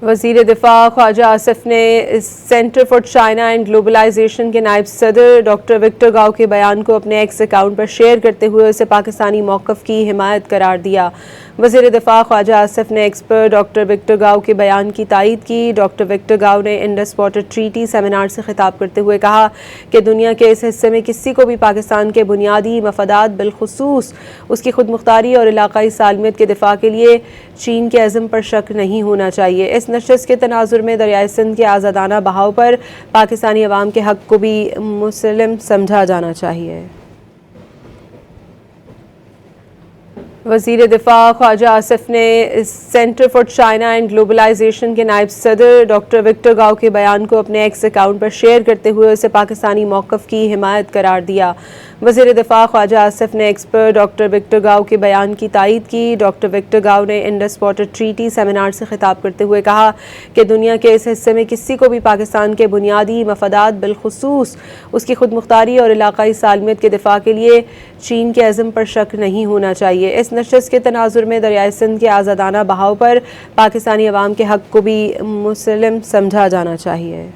وزیر دفاع خواجہ آصف نے centre for China and globalisation کے نائب صدر ڈاکٹر وکٹر گاؤ کے بیان کو اپنے ایکس اکاؤنٹ پر شیئر کرتے ہوئے اسے پاکستانی موقف کی حمایت قرار دیا۔ وزیر دفاع خواجہ آصف نے ایکس پر ڈاکٹر وکٹر گاؤ کے بیان کی تائید کی۔ ڈاکٹر وکٹر گاؤ نے انڈس واٹر ٹریٹی سیمینار سے خطاب کرتے ہوئے کہا کہ دنیا کے اس حصے میں کسی کو بھی پاکستان کے بنیادی مفادات بالخصوص اس کی خود مختاری اور علاقائی سالمیت کے دفاع کے لیے چین کے عزم پر شک نہیں ہونا چاہیے۔ اس نشست کے تناظر میں دریائے سندھ کے آزادانہ بہاؤ پر پاکستانی عوام کے حق کو بھی مسلم سمجھا جانا چاہیے۔ وزیر دفاع خواجہ آصف نے centre for China and globalisation کے نائب صدر ڈاکٹر وکٹر گاؤ کے بیان کو اپنے ایکس اکاؤنٹ پر شیئر کرتے ہوئے اسے پاکستانی موقف کی حمایت قرار دیا۔ وزیر دفاع خواجہ آصف نے ایکس پر ڈاکٹر وکٹر گاؤ کے بیان کی تائید کی۔ ڈاکٹر وکٹر گاؤ نے انڈس واٹر ٹریٹی سیمینار سے خطاب کرتے ہوئے کہا کہ دنیا کے اس حصے میں کسی کو بھی پاکستان کے بنیادی مفادات بالخصوص اس کی خود مختاری اور علاقائی سالمیت کے دفاع کے لیے چین کے عزم پر شک نہیں ہونا چاہیے۔ اس نشست کے تناظر میں دریائے سندھ کے آزادانہ بہاؤ پر پاکستانی عوام کے حق کو بھی مسلم سمجھا جانا چاہیے۔